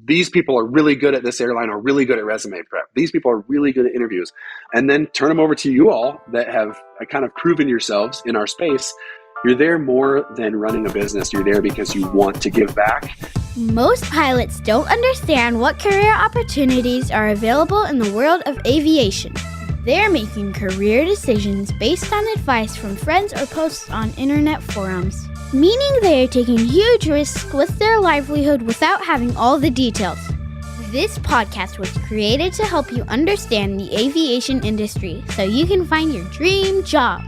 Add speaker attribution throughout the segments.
Speaker 1: these people are really good at this airline or really good at resume prep. These people are really good at interviews. And then turn them over to you all that have kind of proven yourselves in our space. You're there more than running a business. You're there because you want to give back.
Speaker 2: Most pilots don't understand what career opportunities are available in the world of aviation. They're making career decisions based on advice from friends or posts on internet forums, meaning they are taking huge risks with their livelihood without having all the details. This podcast was created to help you understand the aviation industry so you can find your dream job.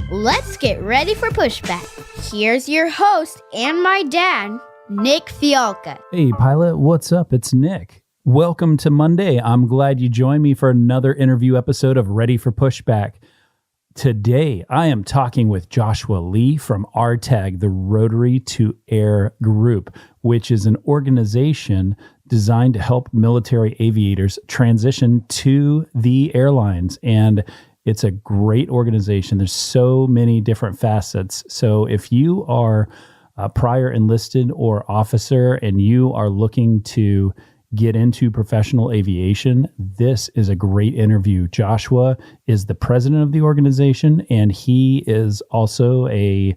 Speaker 2: Let's get ready for Pushback. Here's your host and my dad, Nick Fialka.
Speaker 3: Hey pilot, what's up? It's Nick. Welcome to Monday. I'm glad you joined me for another interview episode of Ready for Pushback. Today, I am talking with Joshua Lee from RTAG, the Rotary To Airline Group, which is an organization designed to help military aviators transition to the airlines. And it's a great organization. There's so many different facets. So if you are a prior enlisted or officer and you are looking to get into professional aviation, this is a great interview. Joshua is the president of the organization, and he is also a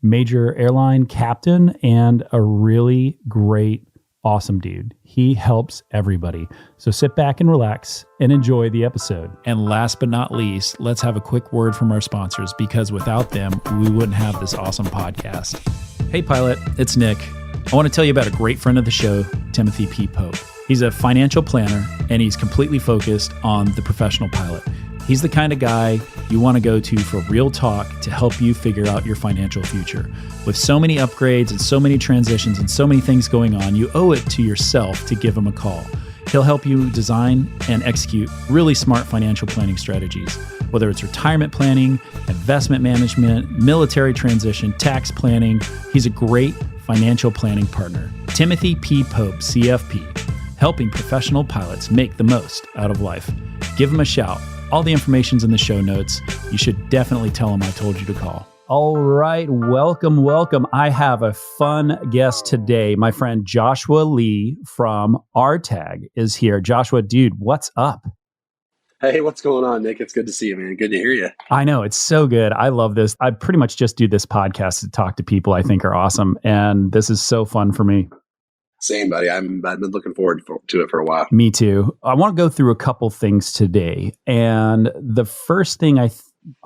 Speaker 3: major airline captain and a really great, awesome dude. He helps everybody. So sit back and relax and enjoy the episode. And last but not least, let's have a quick word from our sponsors, because without them, we wouldn't have this awesome podcast. Hey pilot, it's Nick. I want to tell you about a great friend of the show, Timothy P. Pope. He's a financial planner, and he's completely focused on the professional pilot. He's the kind of guy you want to go to for real talk to help you figure out your financial future. With so many upgrades and so many transitions and so many things going on, you owe it to yourself to give him a call. He'll help you design and execute really smart financial planning strategies, whether it's retirement planning, investment management, military transition, tax planning. He's a great financial planning partner. Timothy P. Pope, CFP, helping professional pilots make the most out of life. Give him a shout. All the information's in the show notes. You should definitely tell him I told you to call. All right, welcome. I have a fun guest today. My friend Joshua Lee from RTAG is here. Joshua, dude, what's up?
Speaker 1: Hey, what's going on, Nick? It's good to see you, man. Good to hear you.
Speaker 3: I know, it's so good. I love this. I pretty much just do this podcast to talk to people I think are awesome, and this is so fun for me.
Speaker 1: Same, buddy. I've been looking forward to it for a while.
Speaker 3: Me too. I want to go through a couple things today, and the first thing I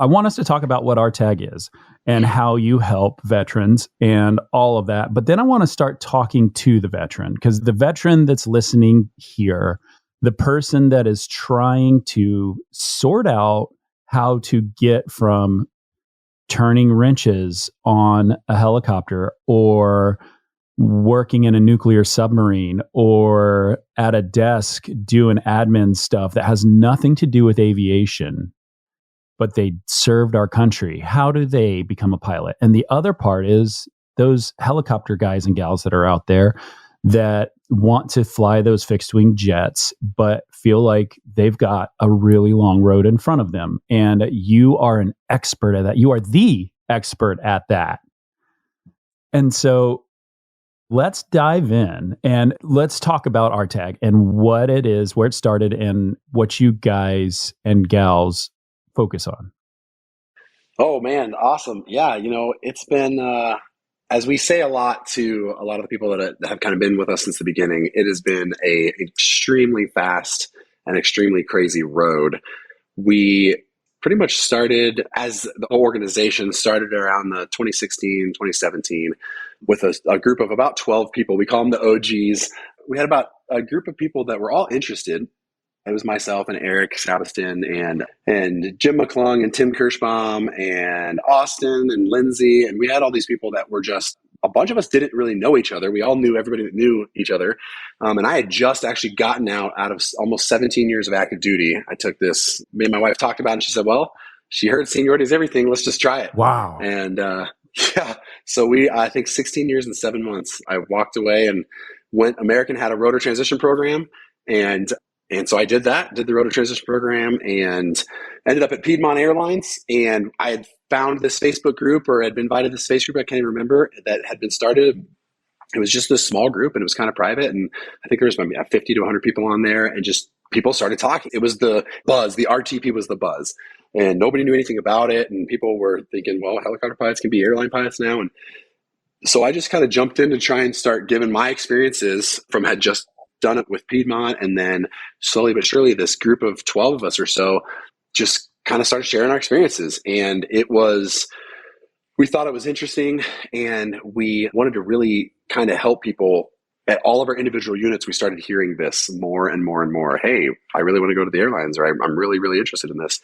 Speaker 3: want us to talk about what RTAG is and how you help veterans and all of that. But then I want to start talking to the veteran, because the veteran that's listening here, the person that is trying to sort out how to get from turning wrenches on a helicopter or working in a nuclear submarine or at a desk doing admin stuff that has nothing to do with aviation, but they served our country. How do they become a pilot? And the other part is those helicopter guys and gals that are out there that want to fly those fixed wing jets, but feel like they've got a really long road in front of them. And you are an expert at that. You are the expert at that. And so let's dive in and let's talk about RTAG and what it is, where it started, and what you guys and gals focus on.
Speaker 1: Oh, man. Awesome. Yeah. It's been, as we say a lot to a lot of the people that have kind of been with us since the beginning, it has been a extremely fast and extremely crazy road. We pretty much started as the organization started around the 2016, 2017 with a group of about 12 people. We call them the OGs. We had about a group of people that were all interested. It was myself and Eric Sabiston and Jim McClung and Tim Kirschbaum and Austin and Lindsay. And we had all these people that were just, a bunch of us didn't really know each other. We all knew everybody that knew each other. And I had just actually gotten out of almost 17 years of active duty. I took this, me and my wife talked about it, and she said, well, she heard seniority is everything. Let's just try it.
Speaker 3: Wow.
Speaker 1: And yeah, so I think 16 years and 7 months, I walked away and American had a rotor transition program. And so I did the rotor transition program and ended up at Piedmont Airlines. And I had found this Facebook group, or had been invited to this Facebook group, I can't even remember, that had been started it was just this small group, and it was kind of private. And I think there was maybe 50 to 100 people on there, and just people started talking. It was the buzz. The RTP was the buzz, and nobody knew anything about it. And people were thinking, well, helicopter pilots can be airline pilots now. And so I just kind of jumped in to try and start giving my experiences from had just done it with Piedmont. And then slowly but surely, this group of 12 of us or so just kind of started sharing our experiences. And we thought it was interesting, and we wanted to really kind of help people at all of our individual units. We started hearing this more and more and more. Hey, I really want to go to the airlines, or I'm really, really interested in this.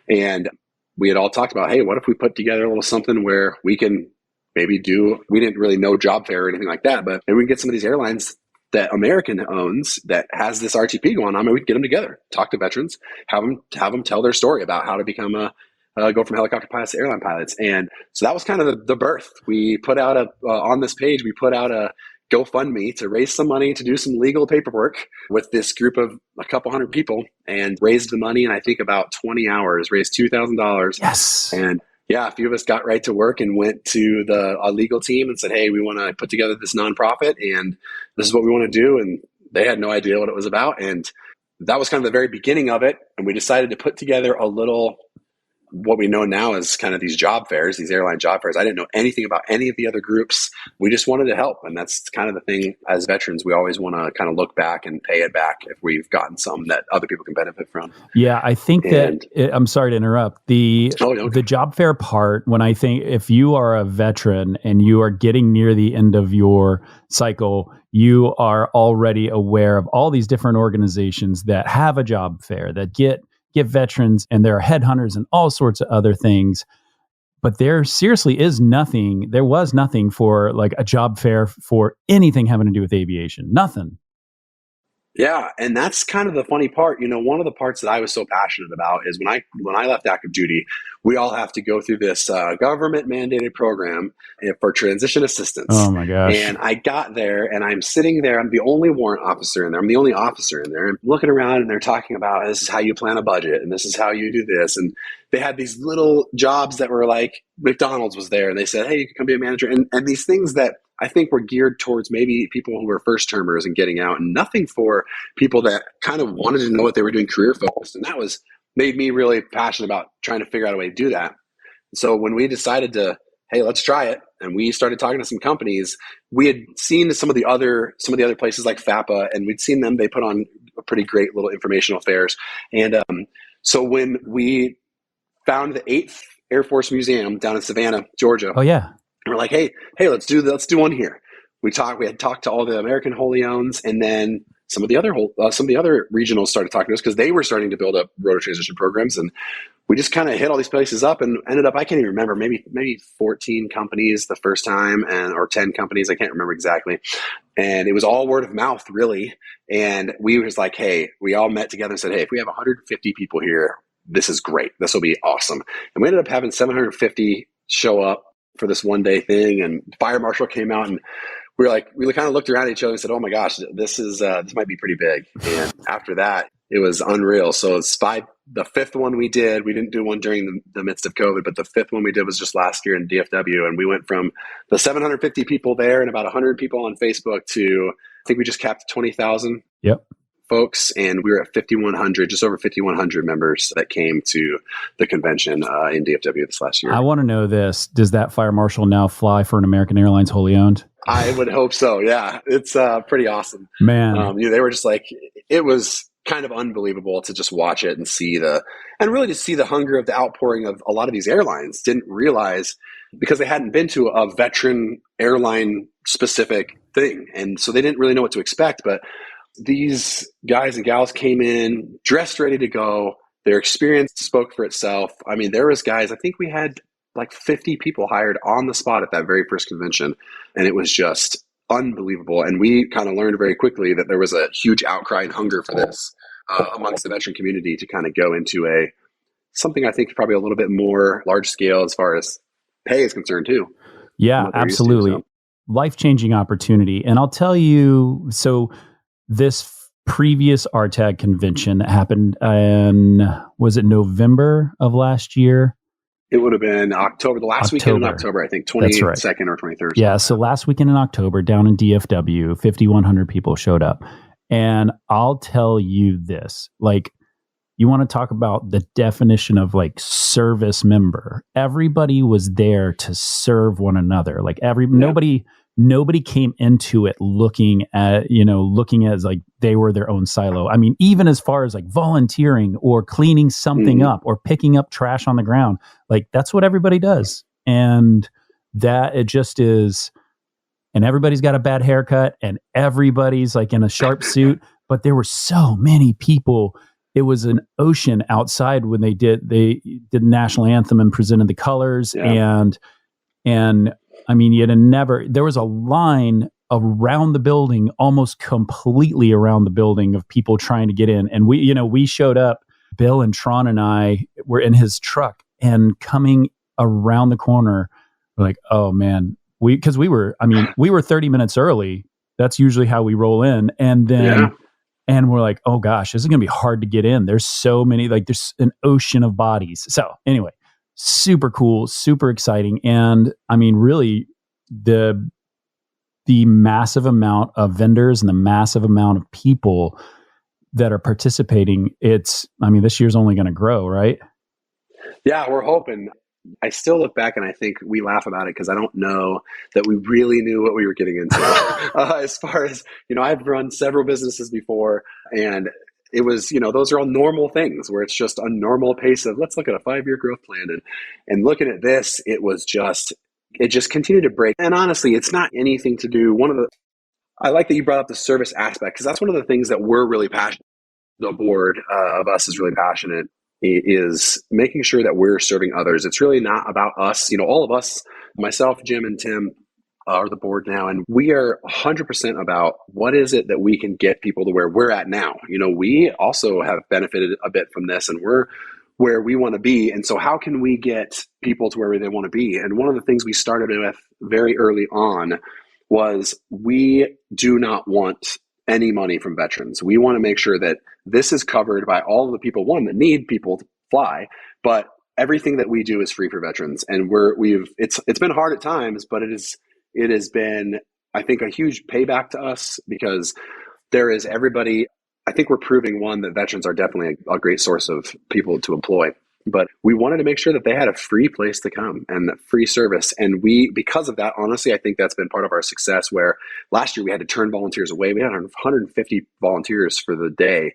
Speaker 1: And we had all talked about, hey, what if we put together a little something where we can maybe we didn't really know job fair or anything like that, but maybe we can get some of these airlines that American owns that has this RTP going on, maybe we can get them together, talk to veterans, have them tell their story about how to become go from helicopter pilots to airline pilots. And so that was kind of the birth. We put out on this page, we put out a GoFundMe to raise some money to do some legal paperwork with this group of a couple hundred people, and raised the money in, I think, about 20 hours, raised $2,000.
Speaker 3: Yes.
Speaker 1: And yeah, a few of us got right to work and went to the legal team and said, hey, we want to put together this nonprofit, and this is what we want to do. And they had no idea what it was about. And that was kind of the very beginning of it. And we decided to put together a little, what we know now as kind of these job fairs, these airline job fairs. I didn't know anything about any of the other groups. We just wanted to help. And that's kind of the thing as veterans. We always want to kind of look back and pay it back if we've gotten some that other people can benefit from.
Speaker 3: Yeah, I think I'm sorry to interrupt. The job fair part, when I think if you are a veteran and you are getting near the end of your cycle, you are already aware of all these different organizations that have a job fair, that get veterans, and there are headhunters and all sorts of other things. But there seriously was nothing for like a job fair for anything having to do with aviation. Nothing.
Speaker 1: Yeah, and that's kind of the funny part. One of the parts that I was so passionate about is when I left active duty, we all have to go through this government mandated program for transition assistance.
Speaker 3: Oh my gosh.
Speaker 1: And I got there, and I'm sitting there. I'm the only warrant officer in there. I'm the only officer in there. I'm looking around, and they're talking about, this is how you plan a budget, and this is how you do this. And they had these little jobs that were like, McDonald's was there, and they said, hey, you can come be a manager. And these things that I think were geared towards maybe people who were first termers and getting out, and nothing for people that kind of wanted to know what they were doing career focused. And that made me really passionate about trying to figure out a way to do that. So when we decided to, hey, let's try it, and we started talking to some companies, we had seen some of the other places like FAPA, and we'd seen them, they put on a pretty great little informational fairs. And so when we found the 8th Air Force Museum down in Savannah, Georgia.
Speaker 3: Oh yeah.
Speaker 1: And we're like, hey, let's do one here. We had talked to all the American wholly owns, and then some of the other regionals started talking to us because they were starting to build up rotor transition programs. And we just kind of hit all these places up and ended up, I can't even remember, maybe 14 companies the first time, or 10 companies. I can't remember exactly. And it was all word of mouth, really. And we was like, hey, we all met together and said, hey, if we have 150 people here, this is great. This will be awesome. And we ended up having 750 show up for this one day thing. And fire marshal came out, and we kind of looked around at each other and said, oh my gosh, this might be pretty big. And after that, it was unreal. So it's the 5th one we didn't do one during the midst of COVID, but the 5th one we did was just last year in DFW. And we went from the 750 people there and about 100 people on Facebook to, I think we just capped 20,000.
Speaker 3: Yep.
Speaker 1: Folks, and we were at 5,100, just over 5,100 members that came to the convention in DFW this last year.
Speaker 3: I want to know this. Does that fire marshal now fly for an American Airlines wholly owned?
Speaker 1: I would hope so. Yeah, it's pretty awesome.
Speaker 3: Man.
Speaker 1: They were just like, it was kind of unbelievable to just watch it and really to see the hunger of the outpouring of a lot of these airlines. Didn't realize, because they hadn't been to a veteran airline specific thing. And so they didn't really know what to expect, but these guys and gals came in dressed, ready to go. Their experience spoke for itself. I mean, there was guys, I think we had like 50 people hired on the spot at that very first convention. And it was just unbelievable. And we kind of learned very quickly that there was a huge outcry and hunger for this amongst the veteran community to kind of go into something I think probably a little bit more large scale as far as pay is concerned too.
Speaker 3: Yeah, absolutely. Life-changing opportunity. And I'll tell you, so this previous RTAG convention that happened in, was it November of last year?
Speaker 1: It would have been October, the last weekend in October, I think,
Speaker 3: That's right.
Speaker 1: 22nd or 23rd.
Speaker 3: Yeah, so last weekend in October, down in DFW, 5,100 people showed up. And I'll tell you this, like, you want to talk about the definition of like service member. Everybody was there to serve one another. Like nobody came into it looking as like they were their own silo. I mean, even as far as like volunteering or cleaning something up or picking up trash on the ground, like that's what everybody does. And that it just is, and everybody's got a bad haircut and everybody's like in a sharp suit, but there were so many people. It was an ocean outside when they did the national anthem and presented the colors.
Speaker 1: Yeah.
Speaker 3: And I mean, there was a line around the building, almost completely around the building of people trying to get in. And we showed up, Bill and Tron and I were in his truck and coming around the corner. We're like, oh man, we were 30 minutes early. That's usually how we roll in. And then, and we're like, oh gosh, this is going to be hard to get in. There's so many, like there's an ocean of bodies. So anyway, super cool, super exciting. And I mean, really the massive amount of vendors and the massive amount of people that are participating, this year's only going to grow, right?
Speaker 1: Yeah, we're hoping. I still look back and I think we laugh about it because I don't know that we really knew what we were getting into. As far as, I've run several businesses before, and it was, those are all normal things where it's just a normal pace of let's look at a 5-year growth plan. And looking at this, it just continued to break. And honestly, it's not anything to do. I like that you brought up the service aspect because that's one of the things that we're really passionate. The board of us is really passionate. Is making sure that we're serving others. It's really not about us. All of us, myself, Jim, and Tim are the board now, and we are 100% about what is it that we can get people to where we're at now. We also have benefited a bit from this, and we're where we want to be. And so how can we get people to where they want to be? And one of the things we started with very early on was we do not want any money from veterans. We want to make sure that this is covered by all of the people, that need people to fly, but everything that we do is free for veterans. And it's been hard at times, but it has been, I think, a huge payback to us because there is everybody. I think we're proving that veterans are definitely a great source of people to employ. But we wanted to make sure that they had a free place to come and free service. And because of that, honestly, I think that's been part of our success where last year we had to turn volunteers away. We had 150 volunteers for the day,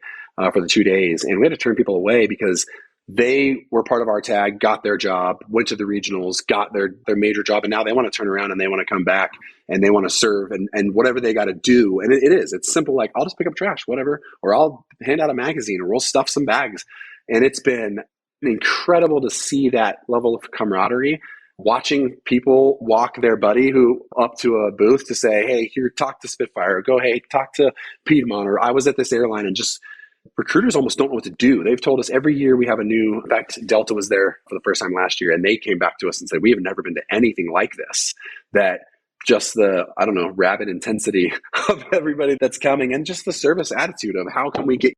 Speaker 1: for the 2 days. And we had to turn people away because they were part of RTAG, got their job, went to the regionals, got their major job. And now they want to turn around and they want to come back and they want to serve and whatever they got to do. And it's simple. Like, I'll just pick up trash, whatever, or I'll hand out a magazine or we'll stuff some bags. And it's been incredible to see that level of camaraderie, watching people walk their buddy who up to a booth to say, hey, here, talk to Spitfire, or go, hey, talk to Piedmont, or I was at this airline, and just recruiters almost don't know what to do. They've told us every year we have in fact, Delta was there for the first time last year, and they came back to us and said, we have never been to anything like this. That just the, rabid intensity of everybody that's coming and just the service attitude of how can we get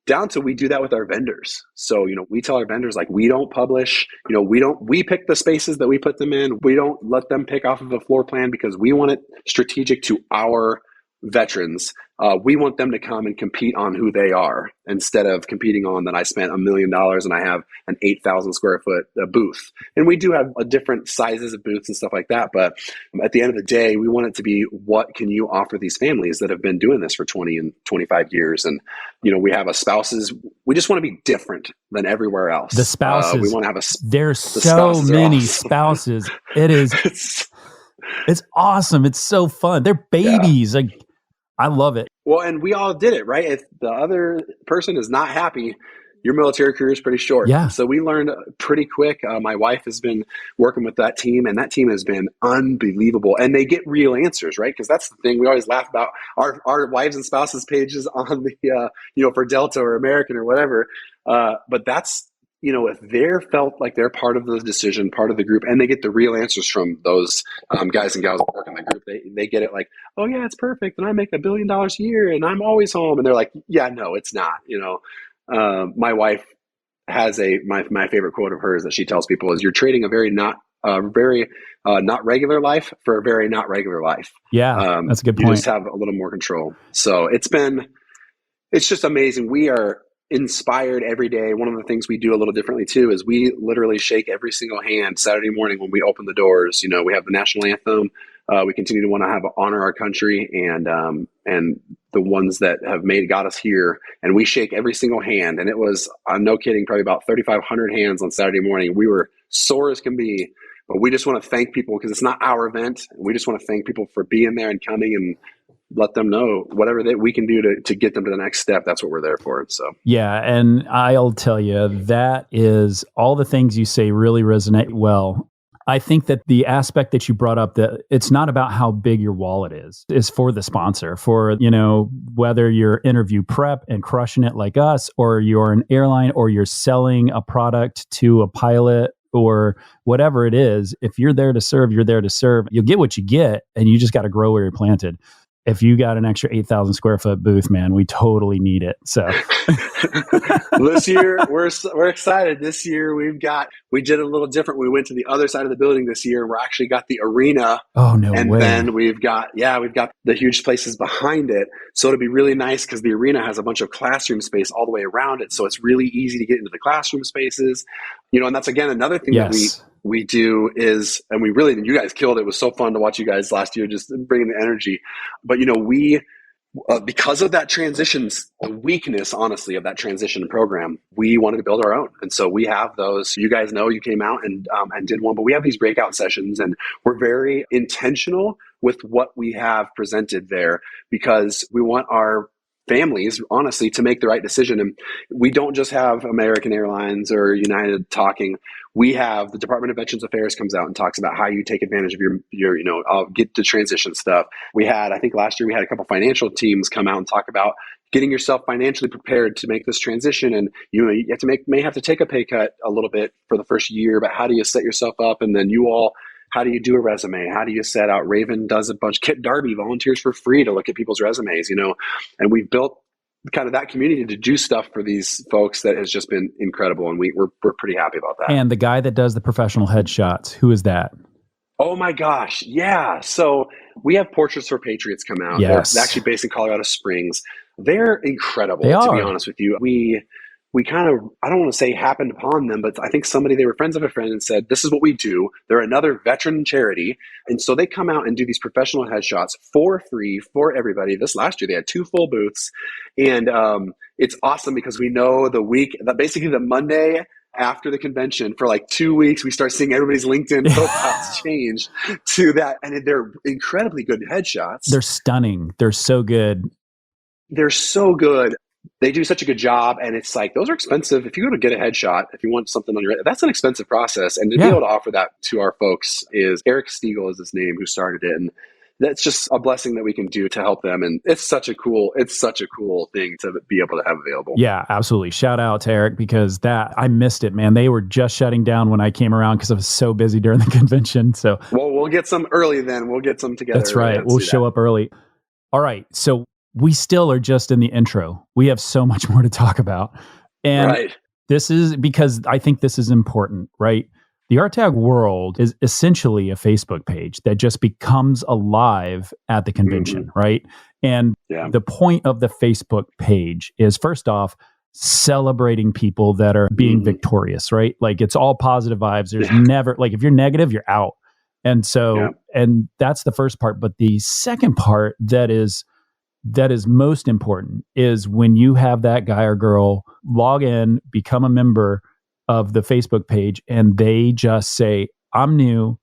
Speaker 1: down to we do that with our vendors. So, we tell our vendors, like, we don't publish, we pick the spaces that we put them in. We don't let them pick off of a floor plan because we want it strategic to our veterans. We want them to come and compete on who they are instead of competing on that I spent $1 million and I have an 8,000 square foot booth. And we do have different sizes of booths and stuff like that. But at the end of the day, we want it to be, what can you offer these families that have been doing this for 20 and 25 years? And, we have spouses. We just want to be different than everywhere else.
Speaker 3: The spouses.
Speaker 1: We want to have
Speaker 3: there's so many awesome. Spouses. It is. It's awesome. It's so fun. They're babies. Yeah. Like, I love it.
Speaker 1: Well, and we all did it, right? If the other person is not happy, your military career is pretty short.
Speaker 3: Yeah.
Speaker 1: So we learned pretty quick. My wife has been working with that team, and that team has been unbelievable. And they get real answers, right? Because that's the thing. We always laugh about our wives and spouses pages on the, for Delta or American or whatever. But that's, if they're felt like they're part of the decision, part of the group, and they get the real answers from those guys and gals that work in the group, they get it like, oh yeah, it's perfect. And I make $1 billion a year and I'm always home. And they're like, yeah, no, it's not. My wife has my favorite quote of hers that she tells people is, "You're trading a very not regular life for a very not regular life."
Speaker 3: Yeah, that's a good point.
Speaker 1: You just have a little more control. So it's just amazing. We are inspired every day. One of the things we do a little differently too is we literally shake every single hand Saturday morning when we open the doors. We have the national anthem. We continue to want to honor our country and the ones that have got us here. And we shake every single hand. And it was, I'm no kidding, probably about 3,500 hands on Saturday morning. We were sore as can be, but we just want to thank people because it's not our event. We just want to thank people for being there and coming and let them know whatever that we can do to get them to the next step. That's what we're there for. So
Speaker 3: yeah, and I'll tell you, that is all the things you say really resonate well. I think that the aspect that you brought up, that it's not about how big your wallet is for the sponsor, for, whether you're interview prep and crushing it like us, or you're an airline, or you're selling a product to a pilot, or whatever it is. If you're there to serve, you're there to serve. You'll get what you get, and you just got to grow where you're planted. If you got an extra 8,000 square foot booth, man, we totally need it. So
Speaker 1: this year, we're excited. This year we did a little different. We went to the other side of the building this year, and we're actually got the arena.
Speaker 3: Oh, no way.
Speaker 1: And then we've got the huge places behind it. So it'll be really nice because the arena has a bunch of classroom space all the way around it. So it's really easy to get into the classroom spaces, and that's again, another thing that we do is, and you guys killed it. It was so fun to watch you guys last year, just bringing the energy. But, we, because of that the weakness, honestly, of that transition program, we wanted to build our own. And so we have those. You guys know, you came out and did one, but we have these breakout sessions, and we're very intentional with what we have presented there because we want our families, honestly, to make the right decision. And we don't just have American Airlines or United talking. We have the Department of Veterans Affairs comes out and talks about how you take advantage of your get the transition stuff. I think last year we had a couple financial teams come out and talk about getting yourself financially prepared to make this transition. And you may have to take a pay cut a little bit for the first year, but how do you set yourself up? And then how do you do a resume? How do you set out? Raven does a bunch. Kit Darby volunteers for free to look at people's resumes, and we've built kind of that community to do stuff for these folks that has just been incredible. And we're pretty happy about that.
Speaker 3: And the guy that does the professional headshots, who is that?
Speaker 1: Oh my gosh. Yeah. So we have Portraits for Patriots come out.
Speaker 3: Yes.
Speaker 1: They're actually based in Colorado Springs. They're incredible,
Speaker 3: to
Speaker 1: be honest with you. We kind of, I don't want to say happened upon them, but I think they were friends of a friend and said, this is what we do. They're another veteran charity. And so they come out and do these professional headshots for free for everybody. This last year, they had 2 full booths. And it's awesome because we know basically the Monday after the convention for like 2 weeks, we start seeing everybody's LinkedIn profiles change to that. And they're incredibly good headshots.
Speaker 3: They're stunning. They're so good.
Speaker 1: They're so good. They do such a good job, and it's like, those are expensive. If you go to get a headshot, if you want something on that's an expensive process. And to be able to offer that to our folks is Eric Stiegel is his name, who started it. And that's just a blessing that we can do to help them. And it's such a cool thing to be able to have available.
Speaker 3: Yeah, absolutely. Shout out to Eric, because I missed it, man. They were just shutting down when I came around because I was so busy during the convention. So,
Speaker 1: well, we'll get some early then. We'll get some together.
Speaker 3: That's right. We'll show up early. All right. So we still are just in the intro. We have so much more to talk about. And this is because I think this is important, right? The RTAG world is essentially a Facebook page that just becomes alive at the convention, right? And the point of the Facebook page is, first off, celebrating people that are being victorious, right? Like, it's all positive vibes. There's never, like, if you're negative, you're out. And so, and that's the first part. But the second part that is most important is when you have that guy or girl log in, become a member of the Facebook page, and they just say, I'm new,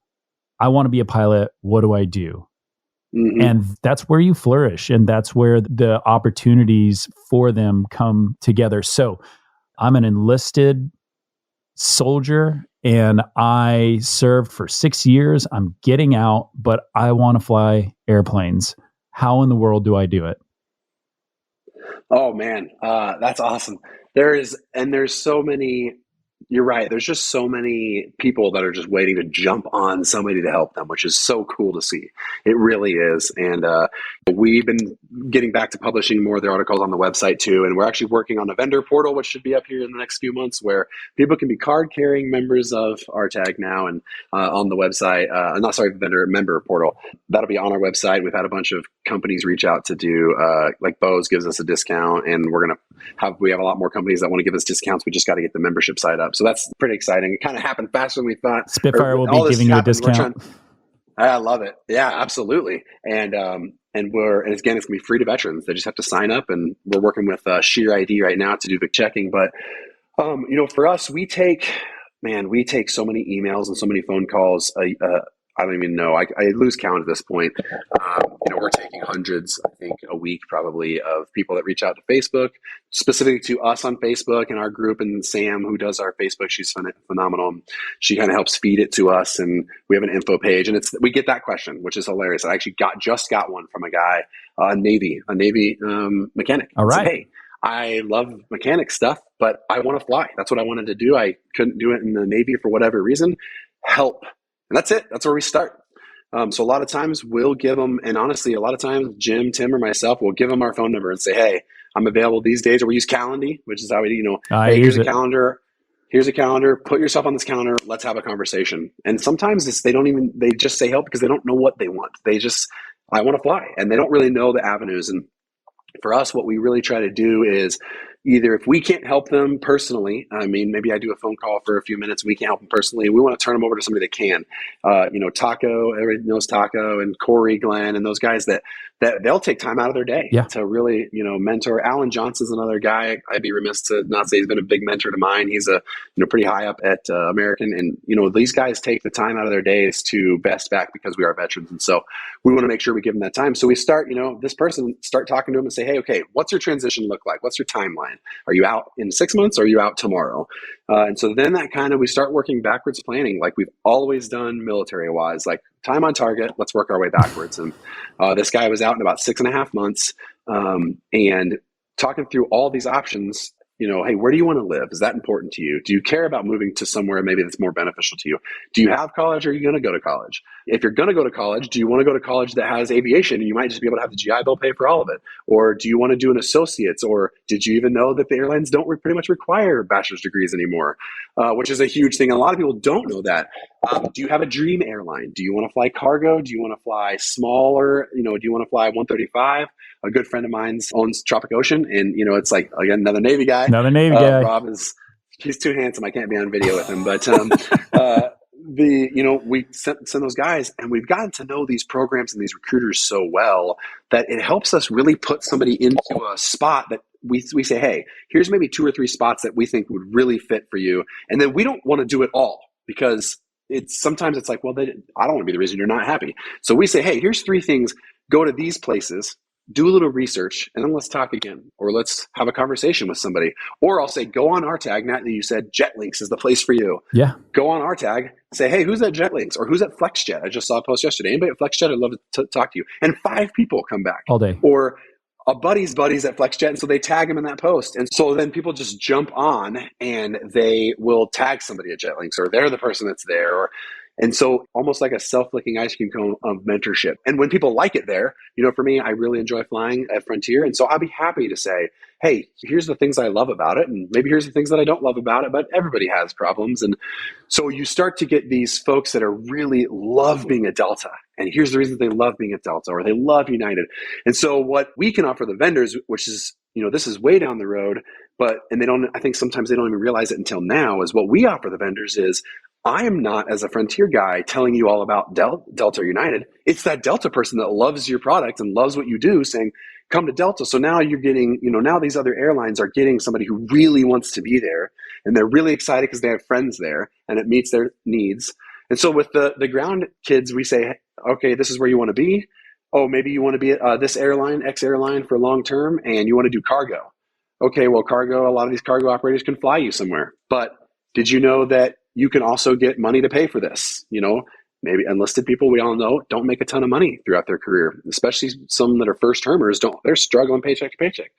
Speaker 3: I want to be a pilot, what do I do? And that's where you flourish, and that's where the opportunities for them come together. So I'm an enlisted soldier, and I served for 6 years. I'm getting out, but I want to fly airplanes. How in the world do I do it?
Speaker 1: Oh man, that's awesome. There's so many you're right. There's just so many people that are just waiting to jump on somebody to help them, which is so cool to see. It really is. And we've been getting back to publishing more of the articles on the website too. And we're actually working on a vendor portal, which should be up here in the next few months, where people can be card carrying members of RTAG now and on the website. Member portal. That'll be on our website. We've had a bunch of companies reach out to do, like Bose gives us a discount, and we have a lot more companies that want to give us discounts. We just got to get the membership site up. So that's pretty exciting. It kind of happened faster than we thought.
Speaker 3: Spitfire will be giving you a discount.
Speaker 1: I love it. Yeah, absolutely. And again, it's going to be free to veterans. They just have to sign up, and we're working with Sheer ID right now to do the checking. But, for us, we take so many emails and so many phone calls. I don't even know. I lose count at this point. We're taking hundreds, I think, a week probably, of people that reach out to Facebook, specifically to us on Facebook and our group. And Sam, who does our Facebook, she's phenomenal. She kind of helps feed it to us, and we have an info page. And we get that question, which is hilarious. I actually just got one from a guy, a Navy mechanic.
Speaker 3: All right.
Speaker 1: Said, hey, I love mechanic stuff, but I want to fly. That's what I wanted to do. I couldn't do it in the Navy for whatever reason. Help. And that's it. That's where we start. So a lot of times we'll give them, and honestly, a lot of times Jim, Tim, or myself will give them our phone number and say, hey, I'm available these days. Or we use Calendly, which is how we, hey, here's a calendar. Here's a calendar. Put yourself on this calendar. Let's have a conversation. And sometimes they just say help because they don't know what they want. I want to fly. And they don't really know the avenues. And for us, what we really try to do is either, if we can't help them personally, maybe I do a phone call for a few minutes, we can't help them personally, we want to turn them over to somebody that can. Taco, everybody knows Taco, and Corey, Glenn, and those guys that they'll take time out of their day to really, mentor. Alan Johnson's another guy. I'd be remiss to not say he's been a big mentor to mine. He's pretty high up at American, and these guys take the time out of their days to best back because we are veterans, and so we want to make sure we give them that time. So we start, start talking to them and say, hey, okay, what's your transition look like? What's your timeline? Are you out in 6 months? Or are you out tomorrow? And so then we start working backwards planning, like we've always done military wise, like time on target. Let's work our way backwards. And this guy was out in about 6.5 months, and talking through all these options. Hey, where do you want to live? Is that important to you? Do you care about moving to somewhere maybe that's more beneficial to you? Do you have college, or are you going to go to college? If you're going to go to college, do you want to go to college that has aviation and you might just be able to have the GI Bill pay for all of it? Or do you want to do an associate's? Or did you even know that the airlines don't pretty much require bachelor's degrees anymore? Which is a huge thing. A lot of people don't know that. Do you have a dream airline? Do you want to fly cargo? Do you want to fly smaller? Do you want to fly 135? A good friend of mine owns Tropic Ocean, and it's like, again, another Navy guy. Rob he's too handsome. I can't be on video with him, but we send those guys, and we've gotten to know these programs and these recruiters so well that it helps us really put somebody into a spot that we say, hey, here's maybe 2 or 3 spots that we think would really fit for you. And then we don't want to do it all, because sometimes it's like, well, I don't want to be the reason you're not happy. So we say, hey, here's 3 things. Go to these places, do a little research, and then let's talk again, or let's have a conversation with somebody. Or I'll say, go on RTAG. Not that you said JetLinks is the place for you.
Speaker 3: Yeah.
Speaker 1: Go on RTAG. Say, hey, who's at JetLinks, or who's at FlexJet? I just saw a post yesterday. Anybody at FlexJet? I'd love to talk to you. And 5 people come back
Speaker 3: all day.
Speaker 1: Or a buddy's at FlexJet, and so they tag him in that post. And so then people just jump on, and they will tag somebody at JetLinks, or they're the person that's there. And so almost like a self-licking ice cream cone of mentorship. And when people like it there, for me, I really enjoy flying at Frontier. And so I'll be happy to say, hey, here's the things I love about it. And maybe here's the things that I don't love about it, but everybody has problems. And so you start to get these folks that are really love being a Delta. And here's the reason they love being a Delta, or they love United. And so what we can offer the vendors, which is, this is way down the road, I think sometimes they don't even realize it until now, is what we offer the vendors is, I am not, as a Frontier guy, telling you all about Delta or United. It's that Delta person that loves your product and loves what you do saying, come to Delta. So now you're getting, now these other airlines are getting somebody who really wants to be there, and they're really excited because they have friends there and it meets their needs. And so with the ground kids, we say, okay, this is where you want to be. Oh, maybe you want to be at this airline, X airline for long term, and you want to do cargo. Okay, well, cargo, a lot of these cargo operators can fly you somewhere. But did you know that you can also get money to pay for this? Maybe enlisted people, we all know, don't make a ton of money throughout their career, especially some that are first termers. They're struggling paycheck to paycheck.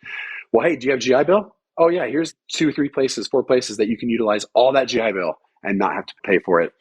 Speaker 1: Well, hey, do you have GI Bill? oh yeah, here's 2, 3 places, 4 places that you can utilize all that GI Bill and not have to pay for it.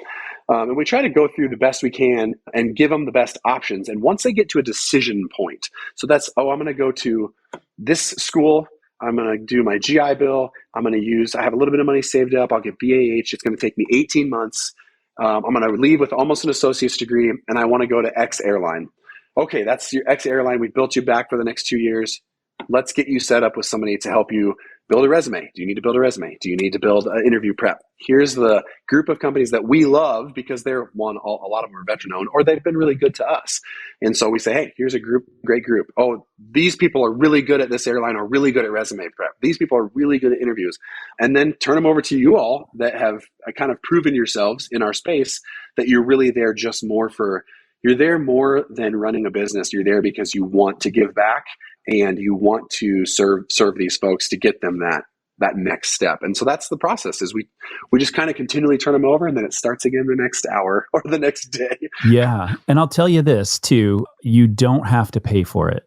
Speaker 1: And we try to go through the best we can and give them the best options. And once they get to a decision point, so that's, I'm going to go to this school, I'm going to do my GI Bill, I have a little bit of money saved up, I'll get BAH, it's going to take me 18 months, I'm going to leave with almost an associate's degree, and I want to go to X airline. Okay, that's your X airline, we built you back for the next 2 years, let's get you set up with somebody to help you build a resume. Do you need to build a resume? Do you need to build an interview prep? Here's the group of companies that we love because they're a lot of them are veteran owned, or they've been really good to us. And so we say, hey, here's a great group. Oh, these people are really good at this airline or really good at resume prep. These people are really good at interviews. And then turn them over to you all that have kind of proven yourselves in our space that you're really there you're there more than running a business. You're there because you want to give back and you want to serve these folks to get them that next step. And so that's the process, is we just kind of continually turn them over, and then it starts again the next hour or the next day.
Speaker 3: Yeah. And I'll tell you this too, you don't have to pay for it.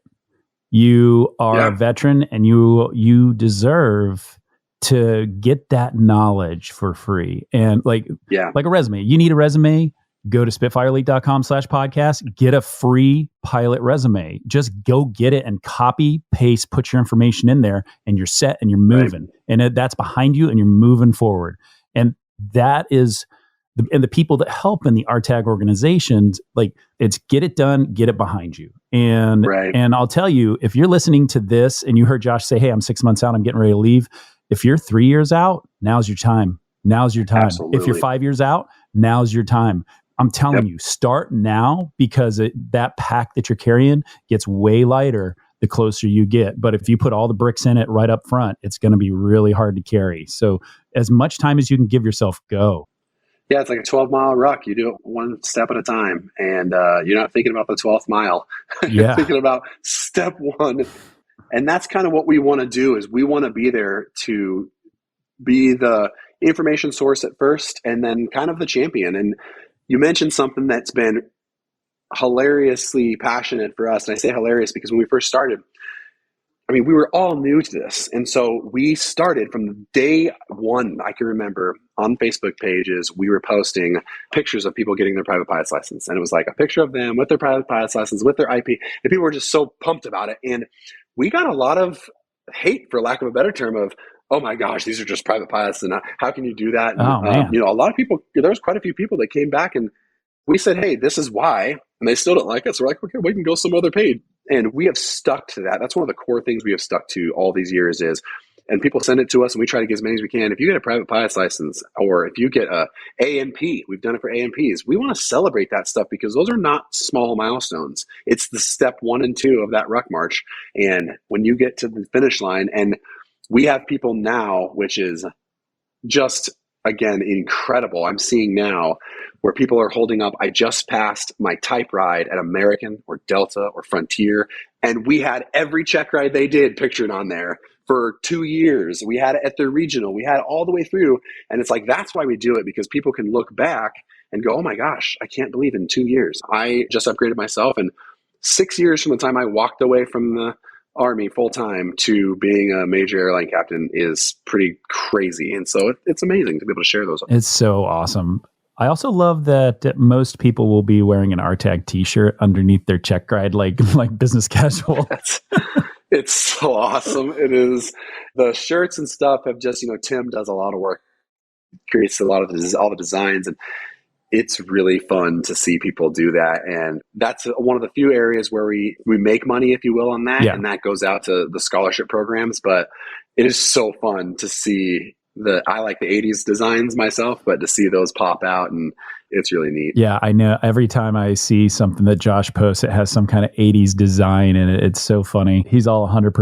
Speaker 3: You are a veteran, and you deserve to get that knowledge for free. And like a resume, you need a resume, go to spitfireelite.com/podcast, get a free pilot resume. Just go get it and copy, paste, put your information in there, and you're set and you're moving. Right. And that's behind you and you're moving forward. And that is, the people that help in the RTAG organizations, like, it's get it done, get it behind you. And, and I'll tell you, if you're listening to this and you heard Josh say, hey, I'm 6 months out, I'm getting ready to leave. If you're 3 years out, now's your time. Now's your time. Absolutely. If you're 5 years out, now's your time. I'm telling you, start now, because that pack that you're carrying gets way lighter the closer you get. But if you put all the bricks in it right up front, it's going to be really hard to carry. So as much time as you can give yourself, go.
Speaker 1: Yeah, it's like a 12-mile ruck. You do it one step at a time, and you're not thinking about the 12th mile. You're thinking about step one. And that's kind of what we want to do, is we want to be there to be the information source at first, and then kind of the champion. And you mentioned something that's been hilariously passionate for us. And I say hilarious because when we first started, we were all new to this. And so we started from day one. I can remember on Facebook pages, we were posting pictures of people getting their private pilot's license. And it was like a picture of them with their private pilot's license, with their IP. And people were just so pumped about it. And we got a lot of hate, for lack of a better term, of, oh my gosh, these are just private pilots, and how can you do that? And, a lot of people, there was quite a few people that came back, and we said, hey, this is why, and they still don't like us. We're like, okay, we can go some other paid. And we have stuck to that. That's one of the core things we have stuck to all these years is, and people send it to us, and we try to get as many as we can. If you get a private pilot's license, or if you get a A&P, we've done it for A&Ps, we want to celebrate that stuff, because those are not small milestones. It's the step 1 and 2 of that ruck march. And when you get to the finish line, and we have people now, which is just, again, incredible. I'm seeing now where people are holding up, I just passed my type ride at American or Delta or Frontier, and we had every check ride they did pictured on there for 2 years. We had it at the regional. We had it all the way through. And it's like, that's why we do it, because people can look back and go, oh my gosh, I can't believe in 2 years. I just upgraded myself. And 6 years from the time I walked away from the Army full-time to being a major airline captain is pretty crazy. And so it's amazing to be able to share those.
Speaker 3: It's so awesome. I also love that most people will be wearing an RTAG t-shirt underneath their check ride, like business casual.
Speaker 1: It's so awesome. It is. The shirts and stuff have just, Tim does a lot of work, creates a lot of all the designs, and it's really fun to see people do that. And that's one of the few areas where we make money, if you will, on that. Yeah. And that goes out to the scholarship programs. But it is so fun to see I like the 80s designs myself, but to see those pop out, and it's really neat.
Speaker 3: Yeah, I know. Every time I see something that Josh posts, it has some kind of 80s design in it. It's so funny. He's all 100%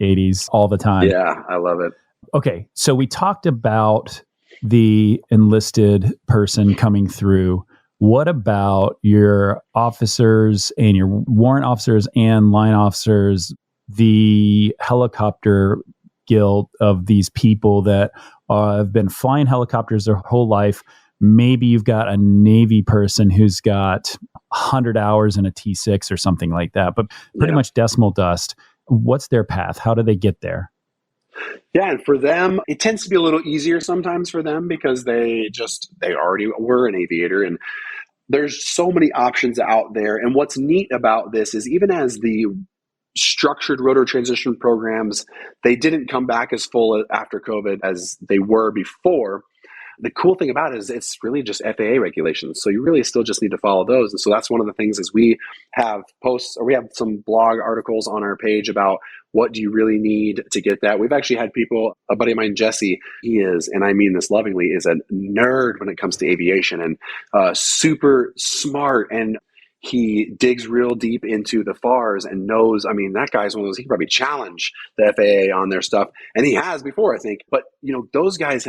Speaker 3: 80s all the time.
Speaker 1: Yeah, I love it.
Speaker 3: Okay, so we talked about the enlisted person coming through. What about your officers and your warrant officers and line officers, the helicopter guild of these people that have been flying helicopters their whole life? Maybe you've got a Navy person who's got 100 hours in a T6 or something like that, but pretty much decimal dust. What's their path? How do they get there?
Speaker 1: Yeah, and for them, it tends to be a little easier sometimes for them because they already were an aviator, and there's so many options out there. And what's neat about this is even as the structured rotor transition programs, they didn't come back as full after COVID as they were before. The cool thing about it is it's really just FAA regulations. So you really still just need to follow those. And so that's one of the things is we have posts, or we have some blog articles on our page about what do you really need to get that. We've actually had people, a buddy of mine, Jesse, he is, and I mean this lovingly, is a nerd when it comes to aviation, and super smart, and he digs real deep into the FARs and knows, I mean, that guy's one of those, he can probably challenge the FAA on their stuff. And he has before, I think. But, those guys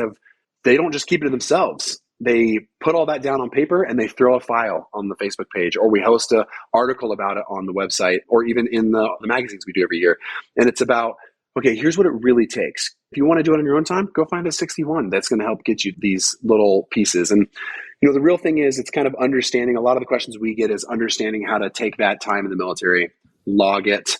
Speaker 1: they don't just keep it to themselves. They put all that down on paper and they throw a file on the Facebook page, or we host an article about it on the website, or even in the magazines we do every year. And it's about, okay, here's what it really takes. If you want to do it on your own time, go find a 61 that's going to help get you these little pieces. And the real thing is, it's kind of understanding. A lot of the questions we get is understanding how to take that time in the military, log it.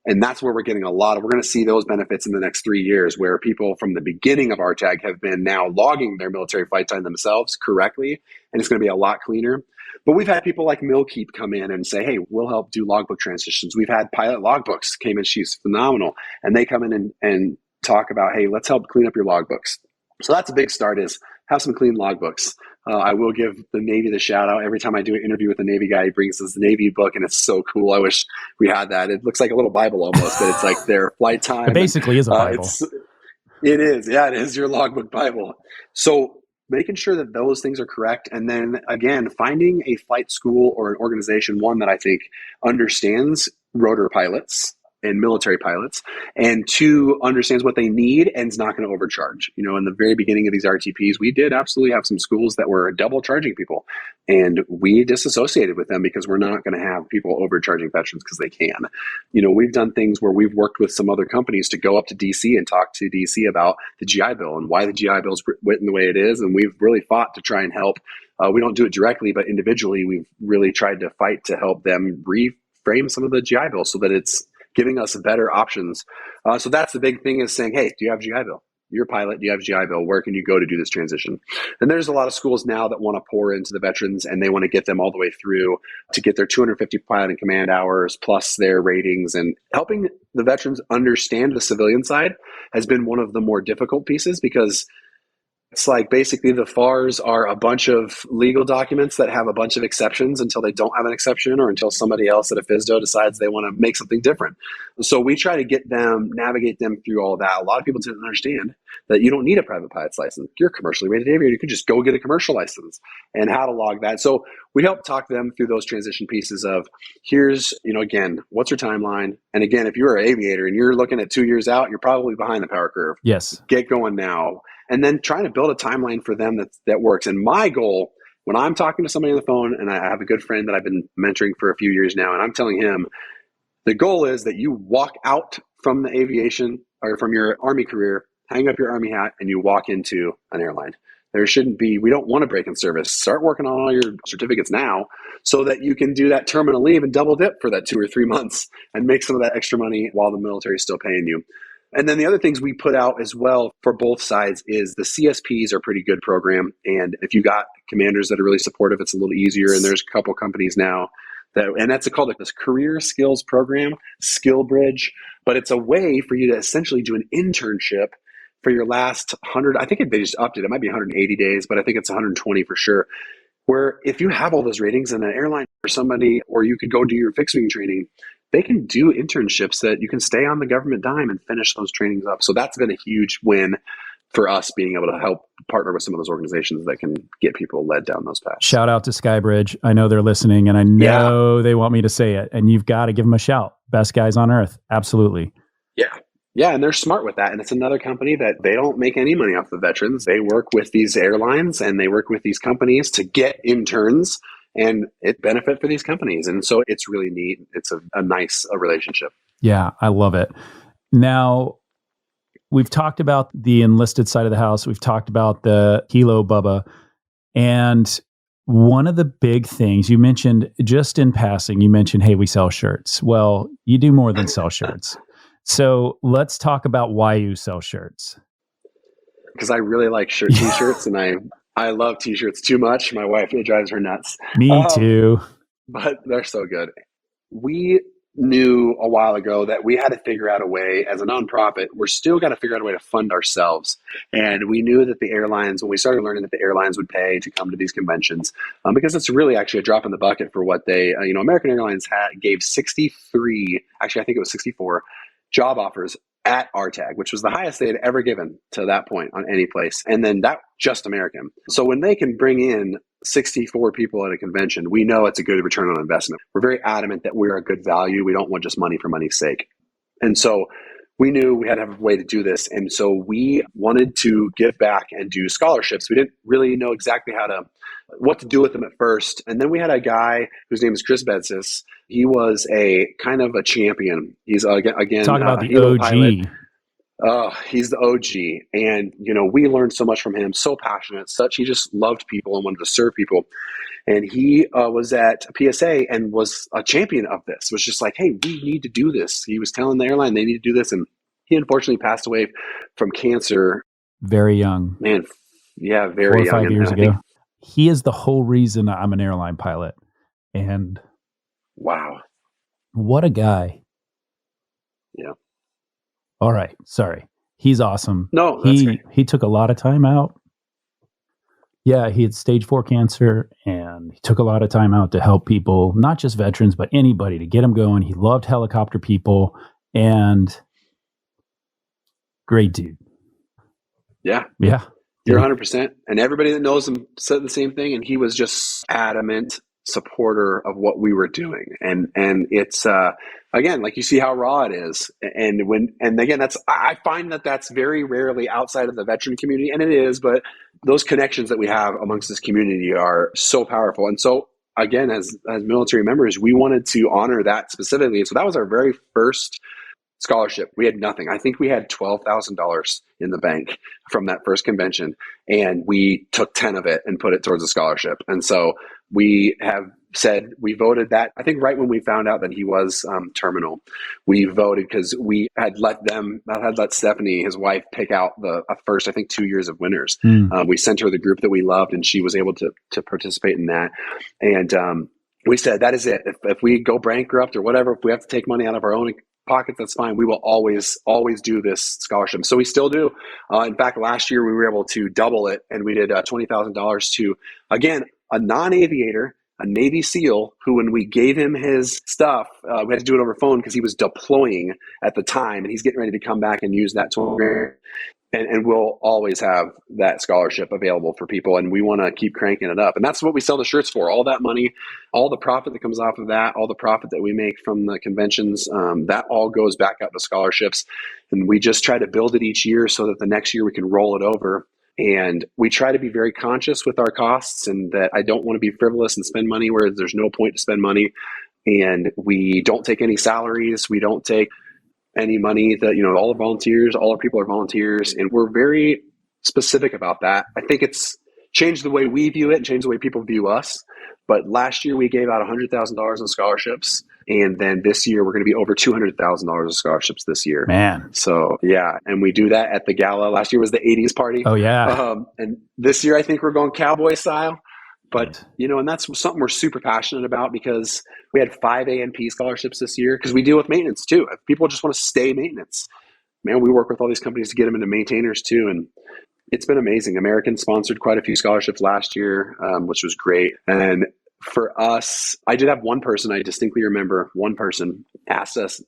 Speaker 1: And that's where we're getting we're going to see those benefits in the next 3 years, where people from the beginning of RTAG have been now logging their military flight time themselves correctly. And it's going to be a lot cleaner. But we've had people like Millkeep come in and say, hey, we'll help do logbook transitions. We've had pilot logbooks came in. She's phenomenal. And they come in and talk about, hey, let's help clean up your logbooks. So that's a big start, is have some clean logbooks. I will give the Navy the shout out. Every time I do an interview with a Navy guy, he brings his Navy book, and it's so cool. I wish we had that. It looks like a little Bible almost, but it's like their flight time.
Speaker 3: It basically is a Bible.
Speaker 1: It is. Yeah, it is your logbook Bible. So making sure that those things are correct. And then again, finding a flight school or an organization, one that I think understands rotor pilots and military pilots, and two, understands what they need and is not going to overcharge. In the very beginning of these RTPs, we did absolutely have some schools that were double charging people, and we disassociated with them because we're not going to have people overcharging veterans because they can. We've done things where we've worked with some other companies to go up to DC and talk to DC about the GI Bill and why the GI Bill is written the way it is, and we've really fought to try and help. We don't do it directly, but individually, we've really tried to fight to help them reframe some of the GI Bill so that it's giving us better options. So that's the big thing, is saying, hey, do you have GI Bill? You're a pilot, do you have GI Bill? Where can you go to do this transition? And there's a lot of schools now that want to pour into the veterans, and they want to get them all the way through to get their 250 pilot and command hours plus their ratings. And helping the veterans understand the civilian side has been one of the more difficult pieces, because it's like basically the FARs are a bunch of legal documents that have a bunch of exceptions until they don't have an exception, or until somebody else at a FSDO decides they want to make something different. So we try to navigate them through all that. A lot of people didn't understand that you don't need a private pilot's license. You're a commercially rated aviator. You could just go get a commercial license, and how to log that. So we help talk them through those transition pieces of, here's, again, what's your timeline? And again, if you're an aviator and you're looking at 2 years out, you're probably behind the power curve.
Speaker 3: Yes.
Speaker 1: Get going now. And then trying to build a timeline for them that works. And my goal, when I'm talking to somebody on the phone, and I have a good friend that I've been mentoring for a few years now, and I'm telling him, the goal is that you walk out from the aviation or from your Army career, hang up your Army hat, and you walk into an airline. We don't want to break in service. Start working on all your certificates now so that you can do that terminal leave and double dip for that 2 or 3 months and make some of that extra money while the military is still paying you. And then the other things we put out as well for both sides is the CSPs are a pretty good program. And if you got commanders that are really supportive, it's a little easier. And there's a couple companies now that's called this Career Skills Program, Skill Bridge. But it's a way for you to essentially do an internship for your last 100, I think they just upped it. It might be 180 days, but I think it's 120 for sure. Where if you have all those ratings in an airline or somebody, or you could go do your fixed wing training, they can do internships that you can stay on the government dime and finish those trainings up. So that's been a huge win for us, being able to help partner with some of those organizations that can get people led down those paths.
Speaker 3: Shout out to Skybridge. I know they're listening, and I know they want me to say it, and you've got to give them a shout. Best guys on earth. Absolutely.
Speaker 1: Yeah, and they're smart with that. And it's another company that they don't make any money off the veterans. They work with these airlines and they work with these companies to get interns, and it benefit for these companies. And so it's really neat. It's a nice relationship.
Speaker 3: Yeah, I love it. Now, we've talked about the enlisted side of the house. We've talked about the Hilo Bubba. And one of the big things you mentioned just in passing, you mentioned, hey, we sell shirts. Well, you do more than sell shirts. So let's talk about why you sell shirts.
Speaker 1: Because I really like t-shirts, and I love t-shirts too much. My wife, it drives her nuts.
Speaker 3: Me too.
Speaker 1: But they're so good. We knew a while ago that we had to figure out a way as a nonprofit. We're still got to figure out a way to fund ourselves. And we knew that the airlines, when we started learning that the airlines would pay to come to these conventions, because it's really actually a drop in the bucket for what they, American Airlines gave 63, actually I think it was 64 job offers at RTAG, which was the highest they had ever given to that point on any place. And then that just American. So when they can bring in 64 people at a convention, we know it's a good return on investment. We're very adamant that we're a good value. We don't want just money for money's sake. And so we knew we had to have a way to do this. And so we wanted to give back and do scholarships. We didn't really know exactly what to do with them at first. And then we had a guy whose name is Chris Betsis. He was a kind of a champion. He's again,
Speaker 3: talk about the OG.
Speaker 1: Pilot. He's the OG. And, we learned so much from him, so passionate, he just loved people and wanted to serve people. And he was at PSA and was a champion of this, was just like, hey, we need to do this. He was telling the airline they need to do this. And he unfortunately passed away from cancer.
Speaker 3: Very young.
Speaker 1: Man, yeah, very
Speaker 3: 4 or 5
Speaker 1: young.
Speaker 3: years ago. He is the whole reason I'm an airline pilot. And
Speaker 1: wow.
Speaker 3: What a guy.
Speaker 1: Yeah.
Speaker 3: All right. Sorry. He's awesome.
Speaker 1: No, that's great.
Speaker 3: He took a lot of time out. Yeah, he had stage 4 cancer, and he took a lot of time out to help people, not just veterans, but anybody, to get him going. He loved helicopter people, and great dude.
Speaker 1: Yeah.
Speaker 3: Yeah.
Speaker 1: You're 100%. And everybody that knows him said the same thing, and he was just adamant supporter of what we were doing. And it's again, like, you see how raw it is. And again, I find that that's very rarely outside of the veteran community, and it is, but those connections that we have amongst this community are so powerful. And so again, as military members, we wanted to honor that specifically. So that was our very first scholarship. We had nothing. I think we had $12,000 in the bank from that first convention, and we took 10 of it and put it towards a scholarship. And so we have said, we voted that, I think right when we found out that he was terminal, we voted because we had let Stephanie, his wife, pick out the first, I think, 2 years of winners. We sent her the group that we loved, and she was able to participate in that. And we said, that is it. If we go bankrupt or whatever, if we have to take money out of our own pockets, that's fine. We will always do this scholarship. So we still do. In fact, last year we were able to double it, and we did $20,000 to, again, a non-aviator, a Navy SEAL, who, when we gave him his stuff, we had to do it over phone because he was deploying at the time, and he's getting ready to come back and use that $20,000. And we'll always have that scholarship available for people, and we want to keep cranking it up. And that's what we sell the shirts for. All that money, all the profit that comes off of that, all the profit that we make from the conventions, that all goes back out to scholarships. And we just try to build it each year so that the next year we can roll it over. And we try to be very conscious with our costs, and that I don't want to be frivolous and spend money where there's no point to spend money. And we don't take any salaries. We don't take any money that, all the volunteers, all our people are volunteers, and we're very specific about that. I think it's changed the way we view it and changed the way people view us. But last year we gave out $100,000 in scholarships, and then this year we're going to be over $200,000 in scholarships this year.
Speaker 3: Man.
Speaker 1: So yeah, and we do that at the gala. Last year was the 80s party.
Speaker 3: Oh yeah.
Speaker 1: And this year I think we're going cowboy style. But, and that's something we're super passionate about, because we had 5 A&P scholarships this year, because we deal with maintenance too. If people just want to stay maintenance, man, we work with all these companies to get them into maintainers too. And it's been amazing. American sponsored quite a few scholarships last year, which was great. And for us, I did have one person, I distinctly remember one person asked us,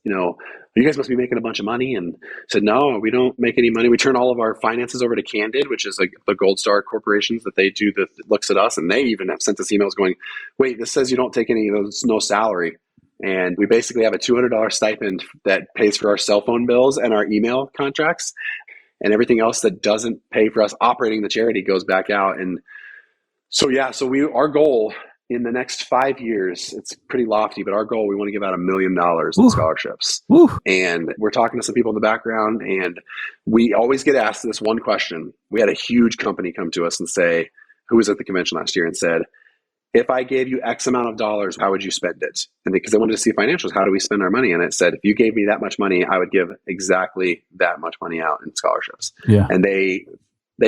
Speaker 1: you guys must be making a bunch of money. And said, no, we don't make any money. We turn all of our finances over to Candid, which is like the Gold Star corporations that they do that looks at us. And they even have sent us emails going, wait, this says you don't take any of those, no salary. And we basically have a $200 stipend that pays for our cell phone bills and our email contracts, and everything else that doesn't pay for us operating the charity goes back out. And so, our goal in the next 5 years, it's pretty lofty, but our goal, we want to give out $1 million in scholarships. And we're talking to some people in the background, and we always get asked this one question. We had a huge company come to us and say, who was at the convention last year, and said, if I gave you X amount of dollars, how would you spend it? And because they wanted to see financials, how do we spend our money? And it said, if you gave me that much money, I would give exactly that much money out in scholarships.
Speaker 3: Yeah.
Speaker 1: And they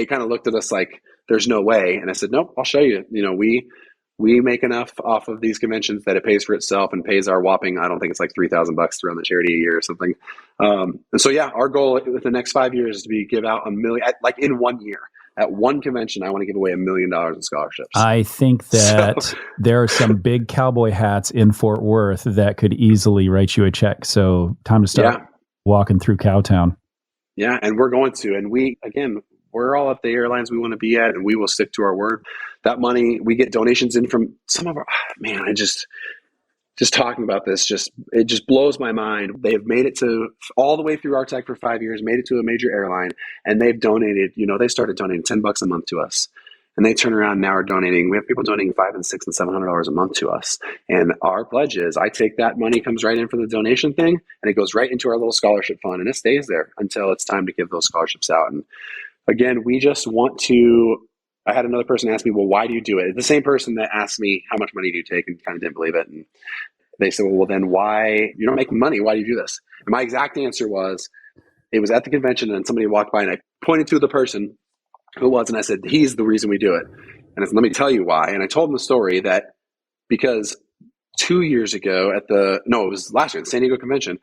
Speaker 1: kind of looked at us like, there's no way. And I said, nope, I'll show you. We make enough off of these conventions that it pays for itself and pays our whopping, I don't think it's like $3,000 to run the charity a year or something. And so, yeah, our goal with the next 5 years is to give out $1 million, like in 1 year. At one convention, I want to give away $1 million in scholarships.
Speaker 3: I think that there are some big cowboy hats in Fort Worth that could easily write you a check. So time to start walking through Cowtown.
Speaker 1: Yeah, and we're going to. And we're all at the airlines we want to be at, and we will stick to our word. That money, we get donations in from some of our, just talking about this, it just blows my mind. They've made it to all the way through RTAG for 5 years, made it to a major airline, and they've donated, they started donating $10 a month to us. And they turn around and now are donating. We have people donating $500 and $600 and $700 a month to us. And our pledge is I take that money, comes right in for the donation thing, and it goes right into our little scholarship fund, and it stays there until it's time to give those scholarships out. And again, we just want to. I had another person ask me, well, why do you do it? The same person that asked me, how much money do you take, and kind of didn't believe it. And they said, well, then why, you don't make money. Why do you do this? And my exact answer was, it was at the convention and somebody walked by and I pointed to the person who it was. And I said, he's the reason we do it. And I said, let me tell you why. And I told him the story that because 2 years ago it was last year, the San Diego convention,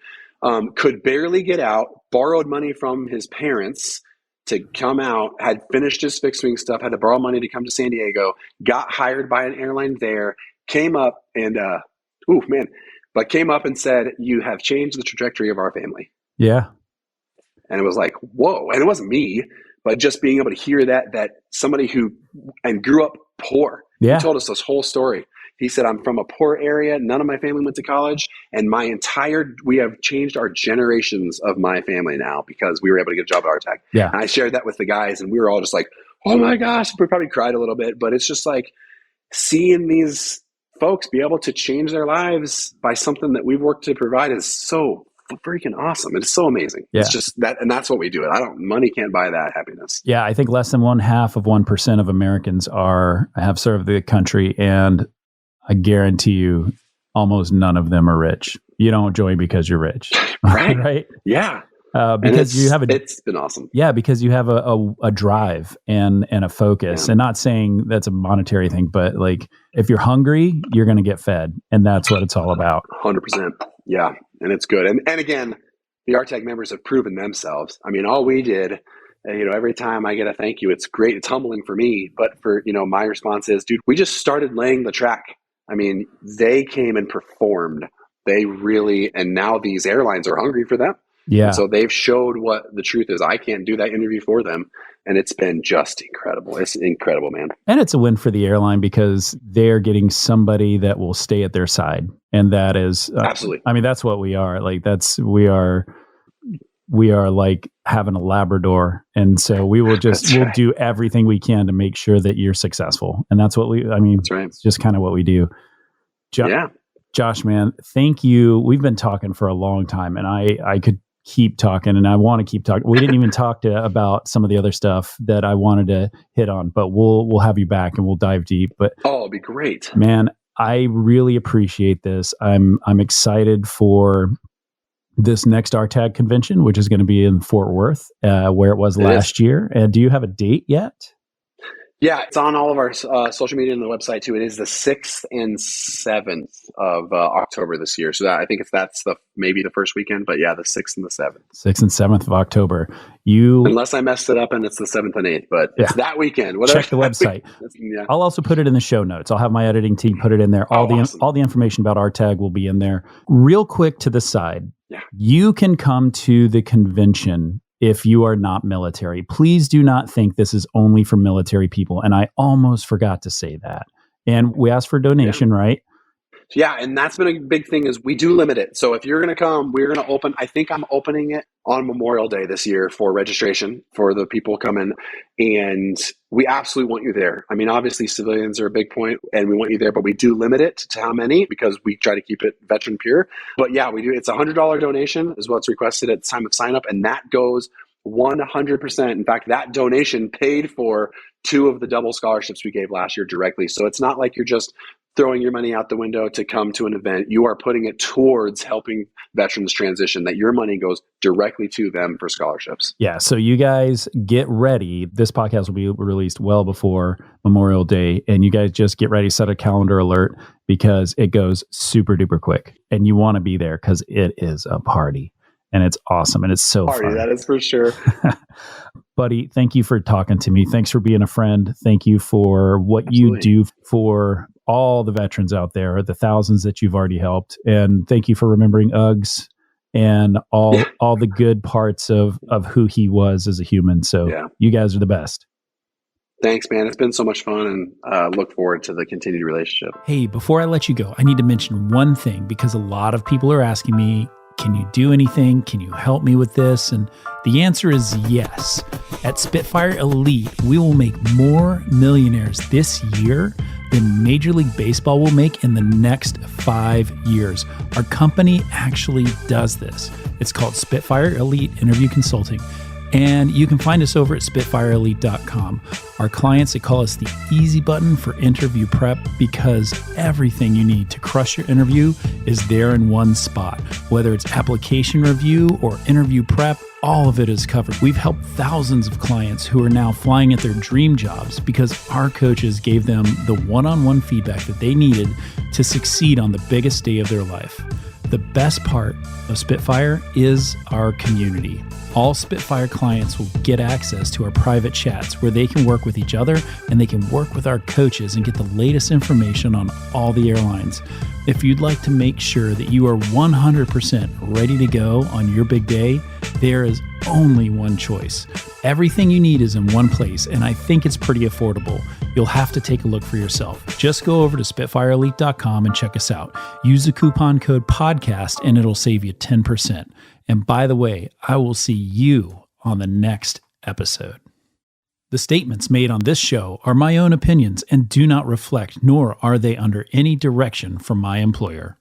Speaker 1: could barely get out, borrowed money from his parents to come out, had finished his fixed wing stuff, had to borrow money to come to San Diego, got hired by an airline there, came up and, came up and said, you have changed the trajectory of our family.
Speaker 3: Yeah.
Speaker 1: And it was like, whoa. And it wasn't me, but just being able to hear that somebody who grew up poor, he told us this whole story. He said, I'm from a poor area. None of my family went to college. And we have changed our generations of my family now because we were able to get a job at RTAG.
Speaker 3: Yeah.
Speaker 1: And I shared that with the guys and we were all just like, oh my gosh, we probably cried a little bit, but it's just like seeing these folks be able to change their lives by something that we've worked to provide is so freaking awesome. It's so amazing.
Speaker 3: Yeah.
Speaker 1: It's just that, and that's what we do. Money can't buy that happiness.
Speaker 3: Yeah. I think less than 1/2% of Americans have served the country, and I guarantee you almost none of them are rich. You don't join because you're rich.
Speaker 1: Right.
Speaker 3: Right.
Speaker 1: Yeah.
Speaker 3: Because
Speaker 1: it's been awesome.
Speaker 3: Yeah. Because you have a drive and a focus, and not saying that's a monetary thing, but like if you're hungry, you're going to get fed, and that's what it's all about.
Speaker 1: 100%. Yeah. And it's good. And again, the RTAG members have proven themselves. I mean, all we did, every time I get a thank you, it's great. It's humbling for me, but for, my response is, dude, we just started laying the track. I mean, they came and performed. And now these airlines are hungry for them.
Speaker 3: Yeah.
Speaker 1: And so they've showed what the truth is. I can't do that interview for them. And it's been just incredible. It's incredible, man. And
Speaker 3: it's a win for the airline because they're getting somebody that will stay at their side. And that is
Speaker 1: absolutely.
Speaker 3: I mean, that's what we are. Like we are like having a Labrador. And so we will we'll do everything we can to make sure that you're successful. And that's what that's right. It's just kind of what we do. Josh, man, thank you. We've been talking for a long time, and I could keep talking, and I want to keep talking. We didn't even talk about some of the other stuff that I wanted to hit on, but we'll have you back and we'll dive deep. But
Speaker 1: it'd be great,
Speaker 3: man. I really appreciate this. I'm excited for this next RTAG convention, which is going to be in Fort Worth, where it was last year. And do you have a date yet?
Speaker 1: Yeah, it's on all of our social media and the website too. It is the 6th and 7th of October this year. So I think that's maybe the first weekend, but yeah, the 6th and the 7th.
Speaker 3: 6th and 7th of October.
Speaker 1: Unless I messed it up and it's the 7th and 8th, but it's that weekend. Whatever.
Speaker 3: Check the website. Yeah. I'll also put it in the show notes. I'll have my editing team put it in there. All the information about RTAG will be in there. Real quick to the side.
Speaker 1: Yeah.
Speaker 3: You can come to the convention if you are not military. Please do not think this is only for military people. And I almost forgot to say that. And we asked for donation, right?
Speaker 1: Yeah, and that's been a big thing is we do limit it. So if you're going to come, we're going to open, I think I'm opening it on Memorial Day this year for registration for the people coming. And we absolutely want you there. I mean, obviously civilians are a big point and we want you there, but we do limit it to how many because we try to keep it veteran pure. But yeah, we do. It's $100 donation is what's requested at the time of sign up. And that goes 100%. In fact, that donation paid for 2 of the double scholarships we gave last year directly. So it's not like you're just throwing your money out the window to come to an event. You are putting it towards helping veterans transition, that your money goes directly to them for scholarships.
Speaker 3: Yeah. So you guys get ready. This podcast will be released well before Memorial Day. And you guys just get ready, set a calendar alert, because it goes super duper quick. And you want to be there because it is a party. And it's awesome. And it's so fun.
Speaker 1: That is for sure.
Speaker 3: Buddy, thank you for talking to me. Thanks for being a friend. Thank you for what Absolutely. You do for all the veterans out there, the thousands that you've already helped. And thank you for remembering Uggs and all the good parts of who he was as a human. So You guys are the best.
Speaker 1: Thanks, man. It's been so much fun, and look forward to the continued relationship.
Speaker 3: Hey, before I let you go, I need to mention one thing, because a lot of people are asking me, can you do anything? Can you help me with this? And the answer is yes. At Spitfire Elite, we will make more millionaires this year than Major League Baseball will make in the next 5 years. Our company actually does this. It's called Spitfire Elite Interview Consulting. And you can find us over at SpitfireElite.com. Our clients, they call us the easy button for interview prep, because everything you need to crush your interview is there in one spot. Whether it's application review or interview prep, all of it is covered. We've helped thousands of clients who are now flying at their dream jobs because our coaches gave them the one-on-one feedback that they needed to succeed on the biggest day of their life. The best part of Spitfire is our community. All Spitfire clients will get access to our private chats where they can work with each other and they can work with our coaches and get the latest information on all the airlines. If you'd like to make sure that you are 100% ready to go on your big day, there is only one choice. Everything you need is in one place, and I think it's pretty affordable. You'll have to take a look for yourself. Just go over to SpitfireElite.com and check us out. Use the coupon code PODCAST and it'll save you 10%. And by the way, I will see you on the next episode. The statements made on this show are my own opinions and do not reflect, nor are they under any direction from my employer.